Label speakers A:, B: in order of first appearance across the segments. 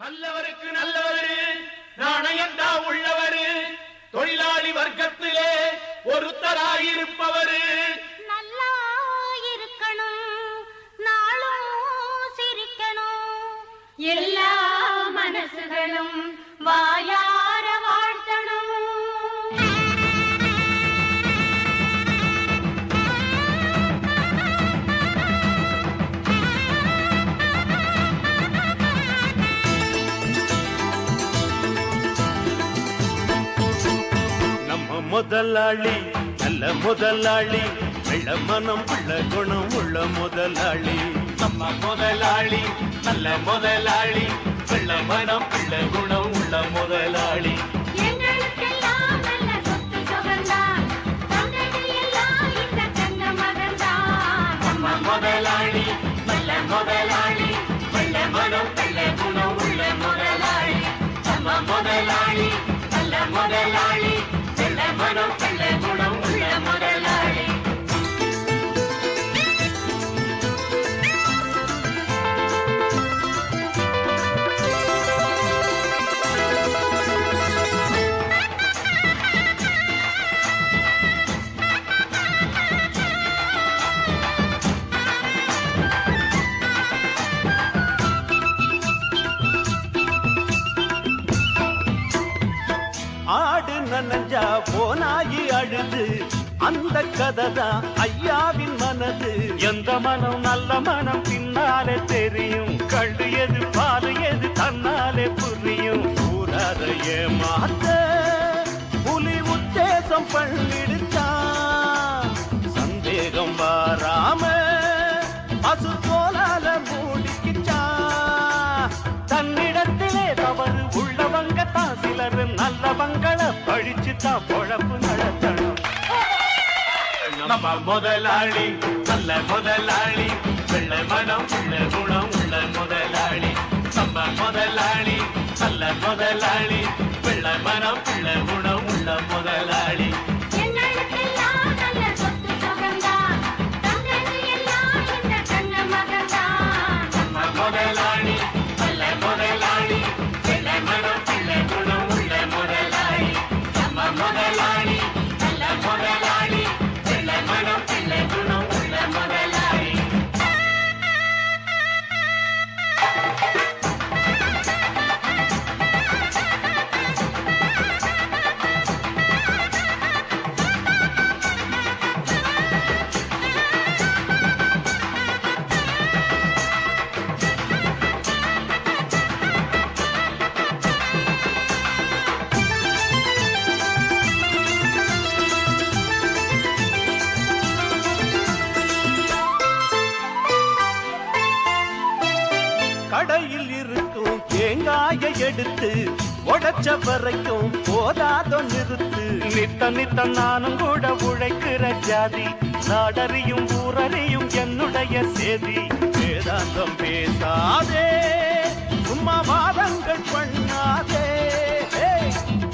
A: நல்லவருக்கு நல்லவரு நாணயந்தா உள்ளவரு தொழிலாளி வர்க்கத்திலே ஒருத்தராயிருப்பவரு
B: நல்லா இருக்கணும் நாளும் சிரிக்கணும் எல்லா மனசுகளும் வாயார வாழ்த்தணும்.
C: முதலாளி நல்ல முதலாளி வெள்ள மனம் உள்ள குணம் உள்ள முதலாளி
A: நம்ம முதலாளி நல்ல முதலாளி வெள்ள மனம் உள்ள குணம் உள்ள முதலாளி
B: எங்களுக்கெல்லாம் நல்ல சொத்து சுகந்தான் எல்லாம் இந்த தங்க மகன்தான்.
A: நம்ம முதலாளி நல்ல முதலாளி வெள்ள மனம் உள்ள குணம் உள்ள முதலாளி நம்ம முதலாளி நல்ல முதலாளி மனம் நல்ல குணம் உள்ள முதலாளி.
C: ஆடு நனஞ்சா போனாயி அழுது அந்த கதைதான் ஐயாவின் மனது எந்த மனம் நல்ல மனம் பின்னாலே தெரியும் கண்டு எது பாரு எது தன்னாலே புரியும் ஊரார ஏமாத்த புலி உத்தேசம் பண்ணிடுச்சான் சந்தேகம் வாராம பசு போலால மூடிக்கிச்சான் தன்னிடத்திலே தவறு உள்ளவங்க தான் சிலர் நல்லவங்களை பழிச்சுதான் பொழப்பு நடத்தணும்.
A: நம்ம முதலாளி நல்ல முதலாளி வெள்ள மனம் உள்ள குணம் உள்ள முதலாளி நம்ம முதலாளி நல்ல முதலாளி வெள்ள மனம் உள்ள குணம் உள்ள முதலாளி
B: எங்களுக்கெல்லாம் நல்ல சொத்து சுகந்தான் எல்லாம் இந்த தங்க மகன்தான்.
A: நம்ம முதலாளி நல்ல முதலாளி வெள்ள மனம் உள்ள குணம் உள்ள முதலாளி நம்ம முதலாளி நல்ல முதலாளி வெள்ள மனம் உள்ள குணம் உள்ள முதலாளி.
C: கடையில் இருக்கும் தேங்காயை எடுத்து உடைச்ச வரைக்கும் போதாதோ நிறுத்து நித்த நித்த நானும் கூட உழைக்கிற ஜாதி நாடறியும் ஊரறியும் என்னுடைய சேதி வேதாந்தம் பேசாதே சும்மா வாதங்கள் பண்ணாதே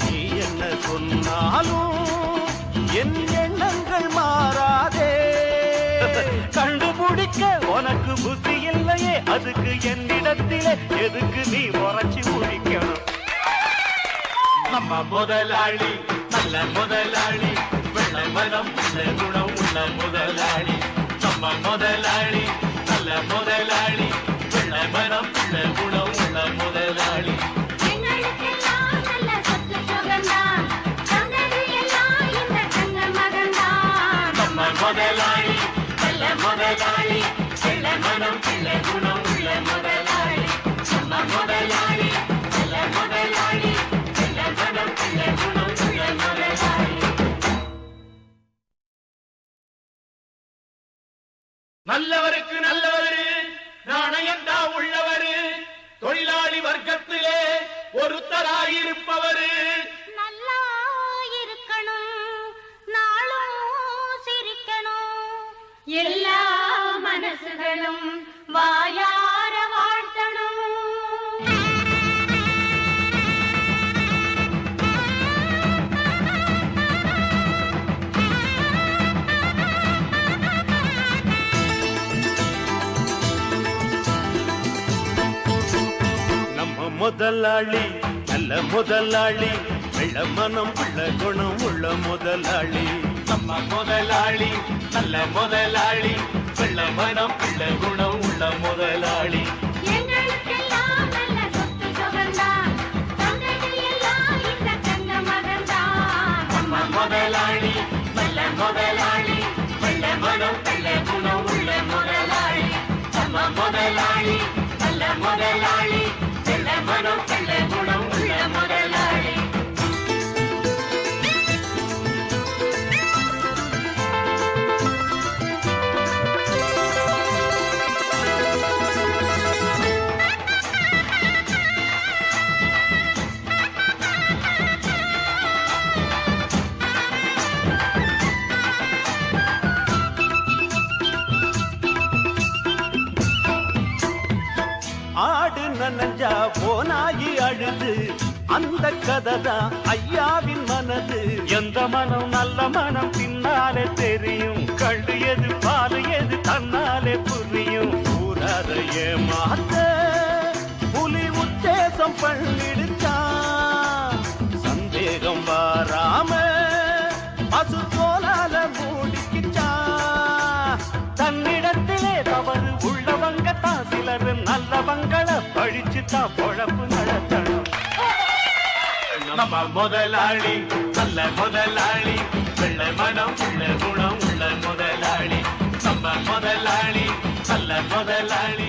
C: நீ என்ன சொன்னாலும் என் எண்ணங்கள் மாறாதே கண்டுபிடிக்க உனக்கு புத்தி இல்லையே அதுக்கு என்னிடத்திலே எதுக்கு நீ உரைச்சி முடிக்கணும்.
A: நம்ம முதலாளி நல்ல முதலாளி வெள்ள மனம் உள்ள குணம் உள்ள முதலாளி நம்ம முதலாளி நல்ல முதலாளி வெள்ள மனம் உள்ள குணம் உள்ள முதலாளி
B: எங்களுக்கெல்லாம் நல்ல சொத்து சுகந்தான் எல்லாம் இந்த தங்க மகன்தான்.
A: நம்ம முதலாளி நல்ல முதலாளி வெள்ள மனம் உள்ள குணம் உள்ள முதலாளி நம்ம முதலாளி நல்ல முதலாளி வெள்ள மனம் உள்ள குணம் உள்ள முதலாளி. நல்லவருக்கு நல்லவரு நாணயந்தா உள்ளவரு தொழிலாளி வர்க்கத்திலே ஒருத்தராயிருப்பவரு
B: நல்லா இருக்கணும் நாளும் சிரிக்கணும் எல்லா மனசுகளும் வாயார வாழ்த்தணும்.
C: முதலாளி நல்ல முதலாளி வெள்ள மனம் உள்ள குணம் உள்ள முதலாளி
A: நம்ம முதலாளி நல்ல முதலாளி வெள்ள மனம் உள்ள குணம் உள்ள முதலாளி
B: எங்களுக்கெல்லாம் நல்ல சொத்து சுகந்தான் தந்தைகள் எல்லாம் இந்த தங்க மகன்தான்
A: நம்ம முதலாளி நல்ல முதலாளி வெள்ள மனம் உள்ள குணம் உள்ள முதலாளி நம்ம முதலாளி நல்ல முதலாளி வெள்ள மனம் உள்ள குணம் உள்ள முதலாளி
C: ஆடு நனஞ்சா போனாயி அழுது அந்த கதைதான் ஐயாவின் மனது எந்த மனம் நல்ல மனம் பின்னாலே தெரியும் கண்டு எது பாலு எது தன்னாலே புரியும் கூறாத ஏமாத்த புலி உத்தேசம் பண்ணிடுச்சான் சந்தேகம் வாராம பசு தோலால மூடிக்கிச்சான் தன்னிடத்திலே தவறு உள்ளவங்க தான் சிலர் நல்லவங்களை பழிச்சுதான் பொழப்பு நடத்தணும்
A: நம்ம முதலாளி நல்ல முதலாளி வெள்ள மனம் உள்ள குணம் உள்ள முதலாளி நம்ம முதலாளி நல்ல முதலாளி